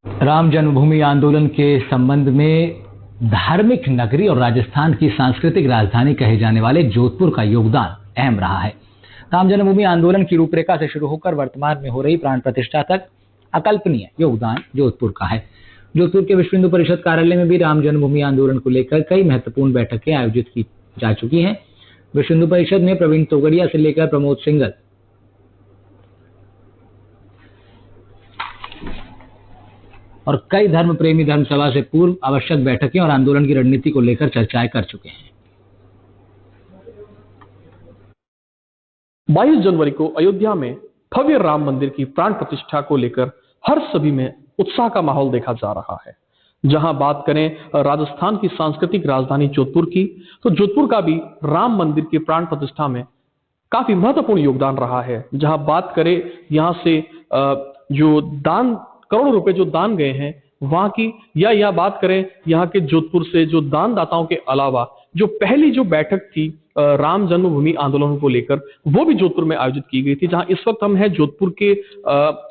राम जन्मभूमि आंदोलन के संबंध में धार्मिक नगरी और राजस्थान की सांस्कृतिक राजधानी कहे जाने वाले जोधपुर का योगदान अहम रहा है। राम जन्मभूमि आंदोलन की रूपरेखा से शुरू होकर वर्तमान में हो रही प्राण प्रतिष्ठा तक अकल्पनीय योगदान जोधपुर का है। जोधपुर के विश्व हिंदू परिषद कार्यालय में भी राम जन्मभूमि आंदोलन को लेकर कई महत्वपूर्ण बैठकें आयोजित की जा चुकी हैं। विश्व हिंदू परिषद में प्रवीण तोगड़िया से लेकर प्रमोद सिंघल और कई धर्म प्रेमी धर्मसभा से पूर्व आवश्यक बैठकें और आंदोलन की रणनीति को लेकर चर्चाएं कर चुके हैं। 22 जनवरी को अयोध्या में भव्य राम मंदिर की प्राण प्रतिष्ठा को लेकर हर सभी में उत्साह का माहौल देखा जा रहा है। जहां बात करें राजस्थान की सांस्कृतिक राजधानी जोधपुर की, तो जोधपुर का भी राम मंदिर की प्राण प्रतिष्ठा में काफी महत्वपूर्ण योगदान रहा है। जहां बात करें यहां से जो दान करोड़ों रुपए जो दान गए हैं वहां की, या यह बात करें यहाँ के जोधपुर से जो दानदाताओं के अलावा जो पहली जो बैठक थी राम जन्मभूमि आंदोलन को लेकर, वो भी जोधपुर में आयोजित की गई थी। जहां इस वक्त हम हैं जोधपुर के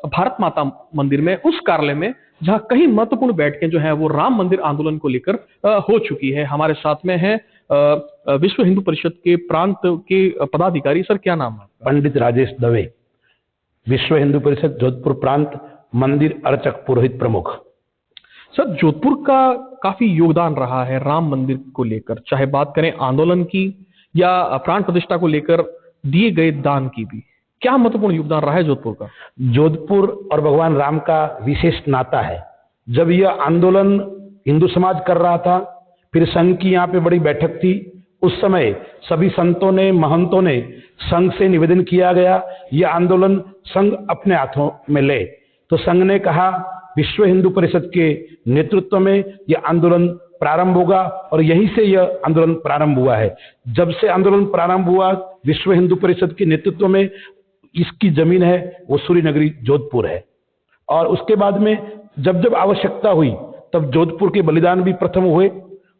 भारत माता मंदिर में, उस कार्यालय में जहां कई महत्वपूर्ण बैठकें जो हैं वो राम मंदिर आंदोलन को लेकर हो चुकी है। हमारे साथ में है विश्व हिंदू परिषद के प्रांत के पदाधिकारी। सर, क्या नाम है? पंडित राजेश दवे, विश्व हिंदू परिषद जोधपुर प्रांत मंदिर अर्चक पुरोहित प्रमुख। सर, जोधपुर का काफी योगदान रहा है राम मंदिर को लेकर, चाहे बात करें आंदोलन की या प्राण प्रतिष्ठा को लेकर दिए गए दान की भी। क्या महत्वपूर्ण योगदान रहा है जोधपुर का? जोधपुर और भगवान राम का विशेष नाता है। जब यह आंदोलन हिंदू समाज कर रहा था, फिर संघ की यहाँ पे बड़ी बैठक थी, उस समय सभी संतों ने, महंतों ने संघ से निवेदन किया गया यह आंदोलन संघ अपने हाथों में ले। तो संघ ने कहा विश्व हिंदू परिषद के नेतृत्व में यह आंदोलन प्रारंभ होगा, और यहीं से यह आंदोलन प्रारंभ हुआ है। जब से आंदोलन प्रारंभ हुआ, विश्व हिंदू परिषद के नेतृत्व में इसकी जमीन है वो सूर्य नगरी जोधपुर है। और उसके बाद में जब जब आवश्यकता हुई तब जोधपुर के बलिदान भी प्रथम हुए,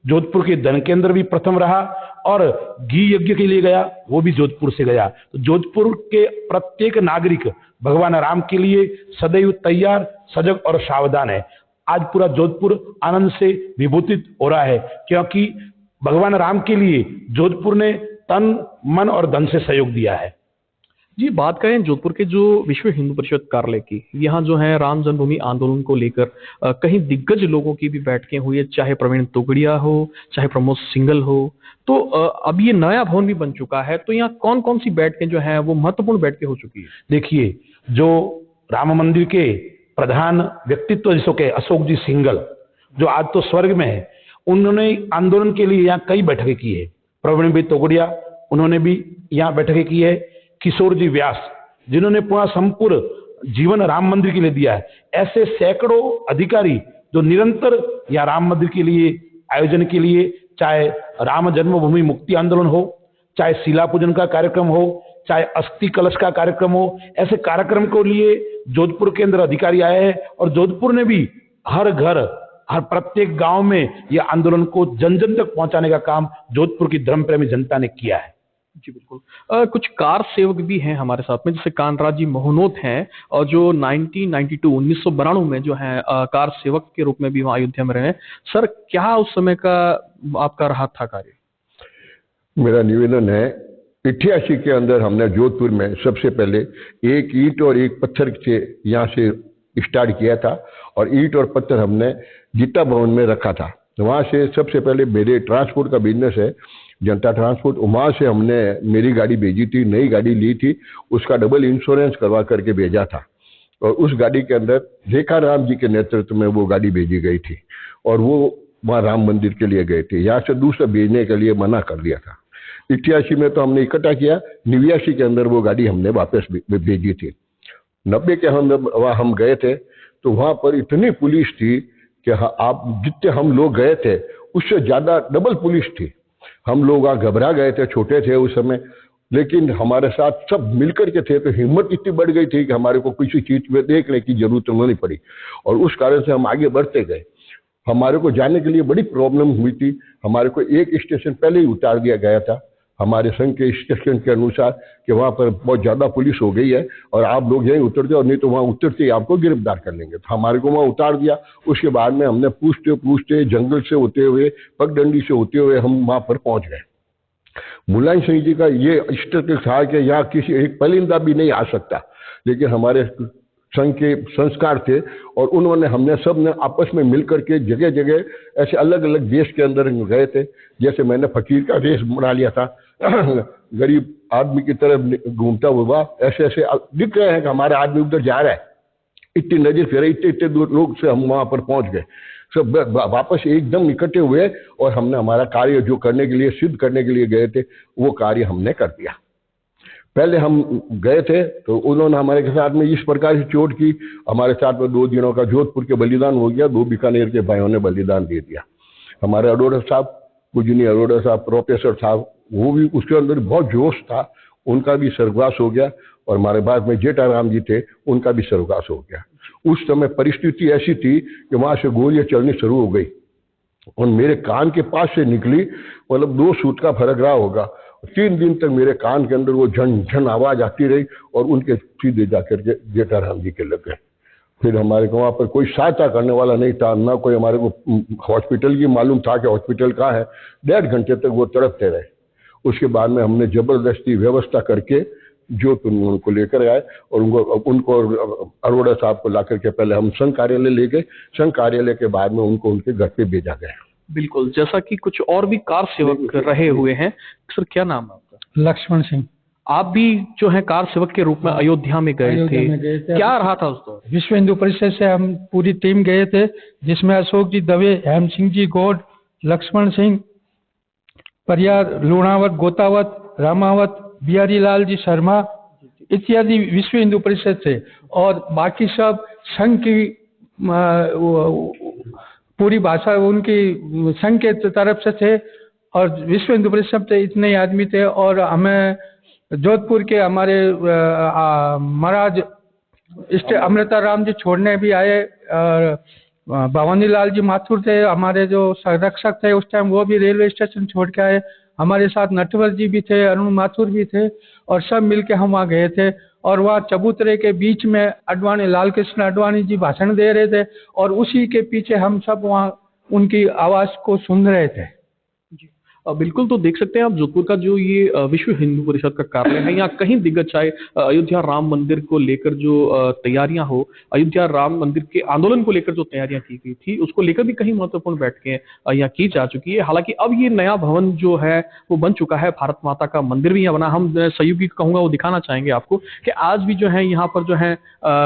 जोधपुर के धन केंद्र भी प्रथम रहा, और घी यज्ञ के लिए गया वो भी जोधपुर से गया। तो जोधपुर के प्रत्येक नागरिक भगवान राम के लिए सदैव तैयार, सजग और सावधान है। आज पूरा जोधपुर आनंद से विभूतित हो रहा है, क्योंकि भगवान राम के लिए जोधपुर ने तन, मन और धन से सहयोग दिया है। जी, बात करें जोधपुर के जो विश्व हिंदू परिषद कार्यालय की, यहाँ जो है राम जन्मभूमि आंदोलन को लेकर कहीं दिग्गज लोगों की भी बैठकें हुई है, चाहे प्रवीण तोगड़िया हो, चाहे प्रमोद सिंघल हो। तो अब ये नया भवन भी बन चुका है, तो यहाँ कौन कौन सी बैठकें जो है वो महत्वपूर्ण बैठकें हो चुकी है? देखिए, जो राम मंदिर के प्रधान व्यक्तित्व जिसको के अशोक जी सिंघल, जो आज तो स्वर्ग में है, उन्होंने आंदोलन के लिए यहाँ कई बैठकें की है। प्रवीण भाई तोगड़िया, उन्होंने भी यहाँ बैठकें की है। किशोर जी व्यास, जिन्होंने पूरा संपूर्ण जीवन राम मंदिर के लिए दिया है। ऐसे सैकड़ों अधिकारी जो निरंतर यहाँ राम मंदिर के लिए आयोजन के लिए, चाहे राम जन्मभूमि मुक्ति आंदोलन हो, चाहे शिला पूजन का कार्यक्रम हो, चाहे अस्थि कलश का कार्यक्रम हो, ऐसे कार्यक्रम को लिए जोधपुर के अंदर अधिकारी आए हैं। और जोधपुर ने भी हर घर, हर प्रत्येक गांव में यह आंदोलन को जन जन तक पहुंचाने का काम जोधपुर की धर्म प्रेमी जनता ने किया है। जी बिल्कुल। कुछ कार सेवक भी हैं हमारे साथ में, जैसे कानराज जी मोहनोत हैं, और जो 1992 में जो है कार सेवक के रूप में भी वहाँ अयोध्या में रहे। सर, क्या उस समय का आपका रहा था कार्य? मेरा निवेदन है, 88 के अंदर हमने जोधपुर में सबसे पहले एक ईंट और एक पत्थर से यहाँ से स्टार्ट किया था, और ईंट और पत्थर हमने गीता भवन में रखा था। वहाँ से सबसे पहले मेरे ट्रांसपोर्ट का बिजनेस है, जनता ट्रांसपोर्ट, वहाँ से हमने मेरी गाड़ी भेजी थी, नई गाड़ी ली थी, उसका डबल इंश्योरेंस करवा करके भेजा था। और उस गाड़ी के अंदर रेखा राम जी के नेतृत्व में वो गाड़ी भेजी गई थी, और वो वहाँ राम मंदिर के लिए गए थे। यहाँ से दूसरा भेजने के लिए मना कर दिया था। 88 में तो हमने इकट्ठा किया, 89 के अंदर वो गाड़ी हमने वापस भेजी थी। 90 के अंदर हम गए थे, तो वहाँ पर इतनी पुलिस थी कि आप जितने हम लोग गए थे उससे ज़्यादा डबल पुलिस थी। हम लोग घबरा गए थे, छोटे थे उस समय, लेकिन हमारे साथ सब मिलकर के थे, तो हिम्मत इतनी बढ़ गई थी कि हमारे को किसी चीज़ में देखने की जरूरत नहीं पड़ी, और उस कारण से हम आगे बढ़ते गए। हमारे को जाने के लिए बड़ी प्रॉब्लम हुई थी, हमारे को एक स्टेशन पहले ही उतार दिया गया था, हमारे संघ के स्टेशन के अनुसार कि वहाँ पर बहुत ज़्यादा पुलिस हो गई है और आप लोग यहीं उतर जाओ, नहीं तो वहाँ उतरते ही आपको गिरफ्तार कर लेंगे। तो हमारे को वहाँ उतार दिया। उसके बाद में हमने पूछते पूछते जंगल से होते हुए, पगडंडी से होते हुए हम वहाँ पर पहुँच गए। मुलायम सिंह जी का ये इष्ट था कि यहाँ किसी एक परिंदा भी नहीं आ सकता, लेकिन हमारे संघ के संस्कार थे और उन्होंने हमने सब ने आपस में मिलकर के जगह जगह ऐसे अलग अलग देश के अंदर गए थे। जैसे मैंने फकीर का वेश बना लिया था, गरीब आदमी की तरफ घूमता हुआ, ऐसे ऐसे दिख रहे हैं कि हमारे आदमी उधर जा रहा है। इतनी नजर फिर इतने दूर लोग से हम वहां पर पहुंच गए। सब वापस एकदम इकट्ठे हुए और हमने हमारा कार्य जो करने के लिए, सिद्ध करने के लिए गए थे, वो कार्य हमने कर दिया। पहले हम गए थे तो उन्होंने हमारे के साथ में इस प्रकार से चोट की, हमारे साथ में 2 दिनों का जोधपुर के बलिदान हो गया, 2 बीकानेर के भाइयों ने बलिदान दे दिया। हमारे अरोड़ा साहब, पूजनीय अरोड़ा साहब प्रोफेसर साहब, वो भी उसके अंदर बहुत जोश था, उनका भी स्वर्गवास हो गया। और हमारे बाद में जेठाराम जी थे, उनका भी स्वर्गवास हो गया। उस समय परिस्थिति ऐसी थी कि वहां से गोलियां चलनी शुरू हो गई और मेरे कान के पास से निकली, मतलब 2 फुट का फर्क रहा होगा। 3 दिन तक मेरे कान के अंदर वो झन झन आवाज आती रही और उनके सीधे जाकर के जेठाराम जी के लग गए। फिर हमारे को वहाँ पर कोई सहायता करने वाला नहीं था, ना कोई हमारे को हॉस्पिटल की मालूम था कि हॉस्पिटल कहाँ है। 1.5 घंटे तक वो तड़पते रहे। उसके बाद में हमने जबरदस्ती व्यवस्था करके जो उनको लेकर आए और उनको अरोड़ा साहब को ला करके पहले हम संघ कार्यालय ले गए। संघ कार्यालय के बाद में उनको उनके घर पे भेजा गया। बिल्कुल, जैसा कि कुछ और भी कार सेवक रहे हुए हैं। सर, क्या नाम है आपका? लक्ष्मण सिंह। आप भी जो है कार सेवक के रूप में अयोध्या में गए थे, क्या रहा था उस दौर? विश्व हिंदू परिषद से हम पूरी टीम गए थे, जिसमें अशोक जी दवे, हेम सिंह जी गौड, लक्ष्मण सिंह, परियार लूणावत, गोतावत, रामावत, बिहारी लाल जी शर्मा इत्यादि विश्व हिंदू परिषद से, और बाकी सब संघ की पूरी भाषा उनकी संघ के तरफ से थे और विश्व हिंदू परिषद से इतने ही आदमी थे। और हमें जोधपुर के हमारे महाराज अमृता राम जी छोड़ने भी आए। भवानी लाल जी माथुर थे हमारे जो संरक्षक थे उस टाइम, वो भी रेलवे स्टेशन छोड़ के आए। हमारे साथ नटवर जी भी थे, अरुण माथुर भी थे, और सब मिलके हम वहाँ गए थे। और वहाँ चबूतरे के बीच में अडवाणी, लाल कृष्ण अडवाणी जी भाषण दे रहे थे और उसी के पीछे हम सब वहाँ उनकी आवाज को सुन रहे थे। बिल्कुल, तो देख सकते हैं आप जोधपुर का जो ये विश्व हिंदू परिषद का कार्यालय है, यहाँ कहीं दिग्गज चाहे अयोध्या राम मंदिर को लेकर जो तैयारियां हो, अयोध्या राम मंदिर के आंदोलन को लेकर जो तैयारियां की गई थी, उसको लेकर भी कहीं महत्वपूर्ण बैठकें यहाँ की जा चुकी है। हालांकि अब ये नया भवन जो है वो बन चुका है, भारत माता का मंदिर भी यहाँ बना। हम सहयोगी कहूँगा वो दिखाना चाहेंगे आपको कि आज भी जो है यहाँ पर जो है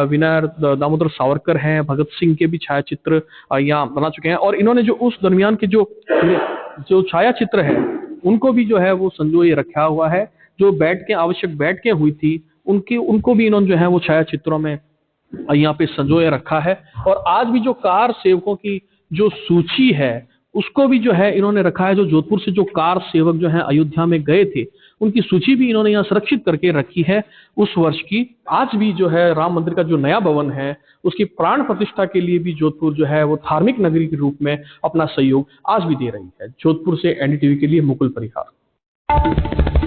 विनय दामोदर सावरकर हैं, भगत सिंह के भी छायाचित्र यहाँ बना चुके हैं। और इन्होंने जो उस दरमियान के जो छाया चित्र है उनको भी जो है वो संजोए रखा हुआ है। जो आवश्यक बैठकें हुई थी उनको भी इन्होंने जो है वो छाया चित्रों में यहाँ पे संजोए रखा है। और आज भी जो कार सेवकों की जो सूची है उसको भी जो है इन्होंने रखा है। जो जोधपुर से जो कार सेवक जो है अयोध्या में गए थे उनकी सूची भी इन्होंने यहाँ सुरक्षित करके रखी है उस वर्ष की। आज भी जो है राम मंदिर का जो नया भवन है उसकी प्राण प्रतिष्ठा के लिए भी जोधपुर जो है वो धार्मिक नगरी के रूप में अपना सहयोग आज भी दे रही है। जोधपुर से एनडीटीवी के लिए मुकुल परिहार।